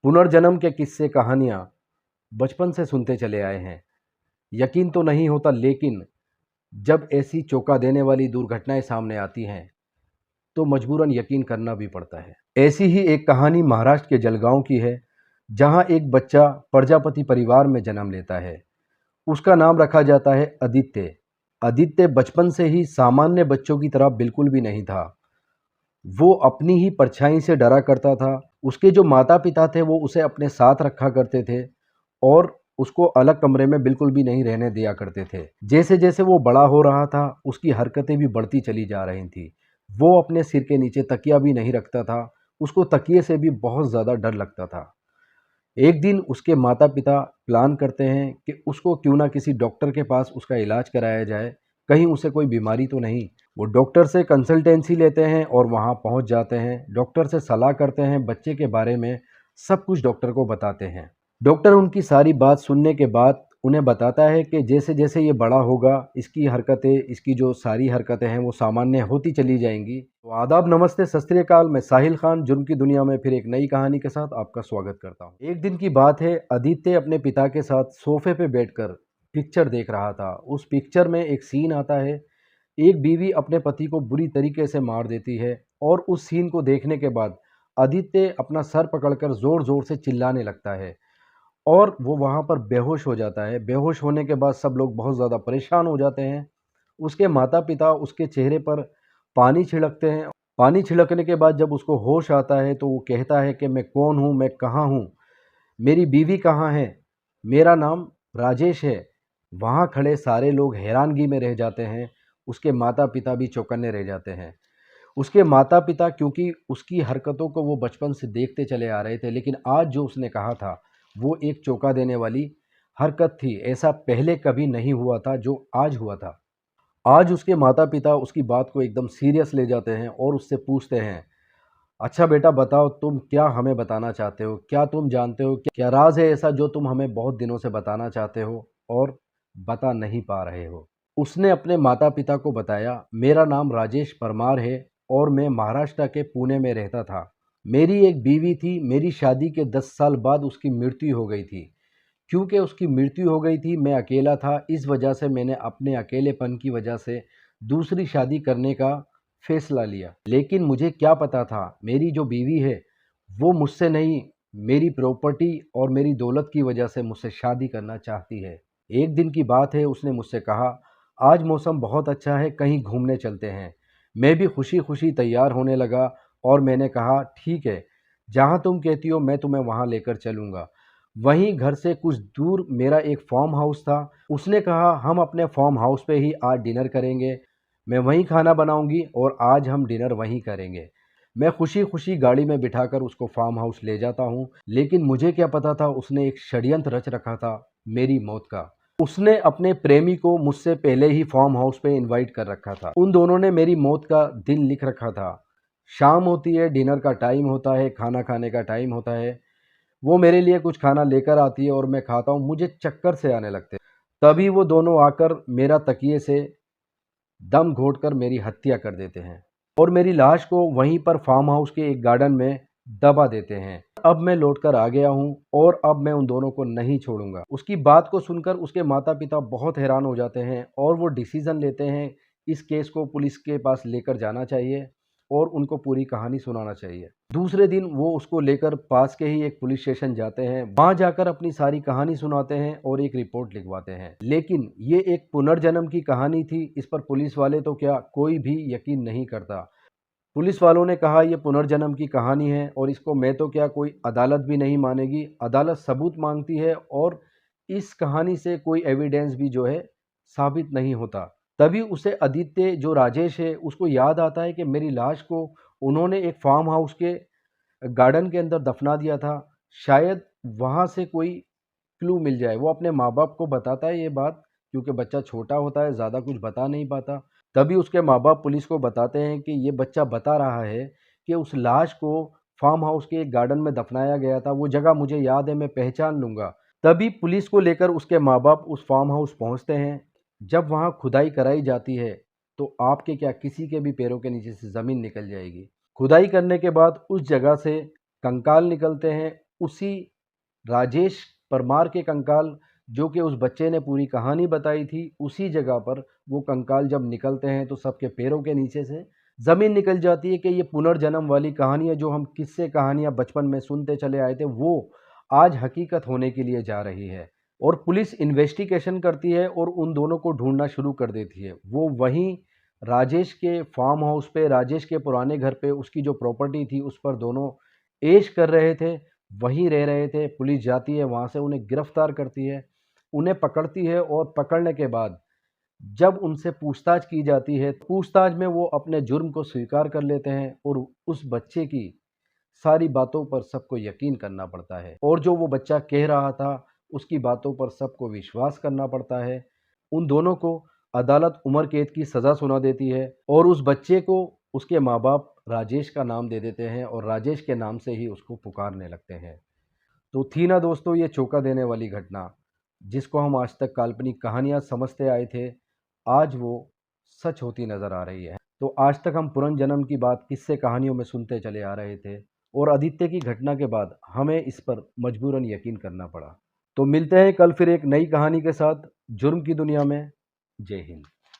पुनर्जन्म के किस्से कहानियाँ बचपन से सुनते चले आए हैं। यकीन तो नहीं होता, लेकिन जब ऐसी चौंका देने वाली दुर्घटनाएं सामने आती हैं तो मजबूरन यकीन करना भी पड़ता है। ऐसी ही एक कहानी महाराष्ट्र के जलगांव की है, जहां एक बच्चा प्रजापति परिवार में जन्म लेता है। उसका नाम रखा जाता है आदित्य। आदित्य बचपन से ही सामान्य बच्चों की तरह बिल्कुल भी नहीं था। वो अपनी ही परछाई से डरा करता था। उसके जो माता पिता थे वो उसे अपने साथ रखा करते थे और उसको अलग कमरे में बिल्कुल भी नहीं रहने दिया करते थे। जैसे जैसे वो बड़ा हो रहा था, उसकी हरकतें भी बढ़ती चली जा रही थी। वो अपने सिर के नीचे तकिया भी नहीं रखता था। उसको तकिए से भी बहुत ज़्यादा डर लगता था। एक दिन उसके माता पिता प्लान करते हैं कि उसको क्यों ना किसी डॉक्टर के पास उसका इलाज कराया जाए, कहीं उसे कोई बीमारी तो नहीं। वो डॉक्टर से कंसल्टेंसी लेते हैं और वहाँ पहुँच जाते हैं। डॉक्टर से सलाह करते हैं बच्चे के बारे में, सब कुछ डॉक्टर को बताते हैं। डॉक्टर उनकी सारी बात सुनने के बाद उन्हें बताता है कि जैसे जैसे ये बड़ा होगा, इसकी हरकतें, इसकी जो सारी हरकतें हैं वो सामान्य होती चली जाएंगी। तो आदाब, नमस्ते, सत श्री अकाल। मैं साहिल खान जुर्म की दुनिया में फिर एक नई कहानी के साथ आपका स्वागत करता हूँ। एक दिन की बात है, आदित्य अपने पिता के साथ सोफे पे बैठकर पिक्चर देख रहा था। उस पिक्चर में एक सीन आता है, एक बीवी अपने पति को बुरी तरीके से मार देती है और उस सीन को देखने के बाद आदित्य अपना सर पकड़कर ज़ोर ज़ोर से चिल्लाने लगता है और वो वहाँ पर बेहोश हो जाता है। बेहोश होने के बाद सब लोग बहुत ज़्यादा परेशान हो जाते हैं। उसके माता पिता उसके चेहरे पर पानी छिड़कते हैं। पानी छिड़कने के बाद जब उसको होश आता है तो वो कहता है कि मैं कौन हूँ, मैं कहाँ हूँ, मेरी बीवी कहाँ है, मेरा नाम राजेश है। वहाँ खड़े सारे लोग हैरानगी में रह जाते हैं। उसके माता पिता भी चौकन्ने रह जाते हैं। उसके माता पिता, क्योंकि उसकी हरकतों को वो बचपन से देखते चले आ रहे थे, लेकिन आज जो उसने कहा था वो एक चौंका देने वाली हरकत थी। ऐसा पहले कभी नहीं हुआ था जो आज हुआ था। आज उसके माता पिता उसकी बात को एकदम सीरियस ले जाते हैं और उससे पूछते हैं, अच्छा बेटा बताओ, तुम क्या हमें बताना चाहते हो? क्या तुम जानते हो, क्या राज है ऐसा जो तुम हमें बहुत दिनों से बताना चाहते हो और बता नहीं पा रहे हो? उसने अपने माता पिता को बताया, मेरा नाम राजेश परमार है और मैं महाराष्ट्र के पुणे में रहता था। मेरी एक बीवी थी, मेरी शादी के 10 साल बाद उसकी मृत्यु हो गई थी। क्योंकि उसकी मृत्यु हो गई थी, मैं अकेला था, इस वजह से मैंने अपने अकेलेपन की वजह से दूसरी शादी करने का फैसला लिया। लेकिन मुझे क्या पता था, मेरी जो बीवी है वो मुझसे नहीं, मेरी प्रॉपर्टी और मेरी दौलत की वजह से मुझसे शादी करना चाहती है। एक दिन की बात है, उसने मुझसे कहा, आज मौसम बहुत अच्छा है, कहीं घूमने चलते हैं। मैं भी खुशी खुशी तैयार होने लगा और मैंने कहा, ठीक है, जहाँ तुम कहती हो मैं तुम्हें वहाँ लेकर चलूँगा। वहीं घर से कुछ दूर मेरा एक फार्म हाउस था। उसने कहा, हम अपने फार्म हाउस पे ही आज डिनर करेंगे, मैं वहीं खाना बनाऊंगी और आज हम डिनर वहीं करेंगे। मैं खुशी खुशी गाड़ी में बिठाकर उसको फार्म हाउस ले जाता हूँ, लेकिन मुझे क्या पता था उसने एक षड्यंत्र रच रखा था मेरी मौत का। उसने अपने प्रेमी को मुझसे पहले ही फार्म हाउस पे इनवाइट कर रखा था। उन दोनों ने मेरी मौत का दिन लिख रखा था। शाम होती है, डिनर का टाइम होता है, खाना खाने का टाइम होता है। वो मेरे लिए कुछ खाना लेकर आती है और मैं खाता हूँ, मुझे चक्कर से आने लगते हैं। तभी वो दोनों आकर मेरा तकिए से दम घोंटकर मेरी हत्या कर देते हैं और मेरी लाश को वहीं पर फार्म हाउस के एक गार्डन में दबा देते हैं। अब मैं लौटकर आ गया हूँ और अब मैं उन दोनों को नहीं छोड़ूंगा। उसकी बात को सुनकर उसके माता पिता बहुत हैरान हो जाते हैं और वो डिसीजन लेते हैं, इस केस को पुलिस के पास लेकर जाना चाहिए और उनको पूरी कहानी सुनाना चाहिए। दूसरे दिन वो उसको लेकर पास के ही एक पुलिस स्टेशन जाते हैं। वहां जाकर अपनी सारी कहानी सुनाते हैं और एक रिपोर्ट लिखवाते हैं। लेकिन ये एक पुनर्जन्म की कहानी थी, इस पर पुलिस वाले तो क्या, कोई भी यकीन नहीं करता। पुलिस वालों ने कहा, ये पुनर्जन्म की कहानी है और इसको मैं तो क्या, कोई अदालत भी नहीं मानेगी। अदालत सबूत मांगती है और इस कहानी से कोई एविडेंस भी जो है साबित नहीं होता। तभी उसे आदित्य, जो राजेश है, उसको याद आता है कि मेरी लाश को उन्होंने एक फार्म हाउस के गार्डन के अंदर दफना दिया था। शायद वहाँ से कोई क्लू मिल जाए। वो अपने माँ बाप को बताता है ये बात, क्योंकि बच्चा छोटा होता है, ज़्यादा कुछ बता नहीं पाता। तभी उसके माँ बाप पुलिस को बताते हैं कि ये बच्चा बता रहा है कि उस लाश को फार्म हाउस के एक गार्डन में दफनाया गया था, वो जगह मुझे याद है, मैं पहचान लूँगा। तभी पुलिस को लेकर उसके माँ बाप उस फार्म हाउस पहुँचते हैं। जब वहाँ खुदाई कराई जाती है तो आपके क्या, किसी के भी पैरों के नीचे से ज़मीन निकल जाएगी। खुदाई करने के बाद उस जगह से कंकाल निकलते हैं। उसी राजेश परमार के कंकाल, जो कि उस बच्चे ने पूरी कहानी बताई थी, उसी जगह पर वो कंकाल जब निकलते हैं तो सबके पैरों के नीचे से ज़मीन निकल जाती है कि ये पुनर्जन्म वाली कहानियाँ जो हम किस्से कहानियाँ बचपन में सुनते चले आए थे, वो आज हकीकत होने के लिए जा रही है। और पुलिस इन्वेस्टिगेशन करती है और उन दोनों को ढूंढना शुरू कर देती है। वो वहीं राजेश के फार्म हाउस पे, राजेश के पुराने घर पे, उसकी जो प्रॉपर्टी थी उस पर दोनों ऐश कर रहे थे, वहीं रह रहे थे। पुलिस जाती है, वहाँ से उन्हें गिरफ्तार करती है, उन्हें पकड़ती है और पकड़ने के बाद जब उनसे पूछताछ की जाती है, पूछताछ में वो अपने जुर्म को स्वीकार कर लेते हैं और उस बच्चे की सारी बातों पर सबको यकीन करना पड़ता है और जो वो बच्चा कह रहा था उसकी बातों पर सबको विश्वास करना पड़ता है। उन दोनों को अदालत उम्र कैद की सज़ा सुना देती है और उस बच्चे को उसके माँ बाप राजेश का नाम दे देते हैं और राजेश के नाम से ही उसको पुकारने लगते हैं। तो थी ना दोस्तों ये चौंका देने वाली घटना, जिसको हम आज तक काल्पनिक कहानियाँ समझते आए थे, आज वो सच होती नज़र आ रही है। तो आज तक हम पुनर्जन्म की बात किस्से कहानियों में सुनते चले आ रहे थे और आदित्य की घटना के बाद हमें इस पर मजबूरन यकीन करना पड़ा। तो मिलते हैं कल फिर एक नई कहानी के साथ जुर्म की दुनिया में। जय हिंद।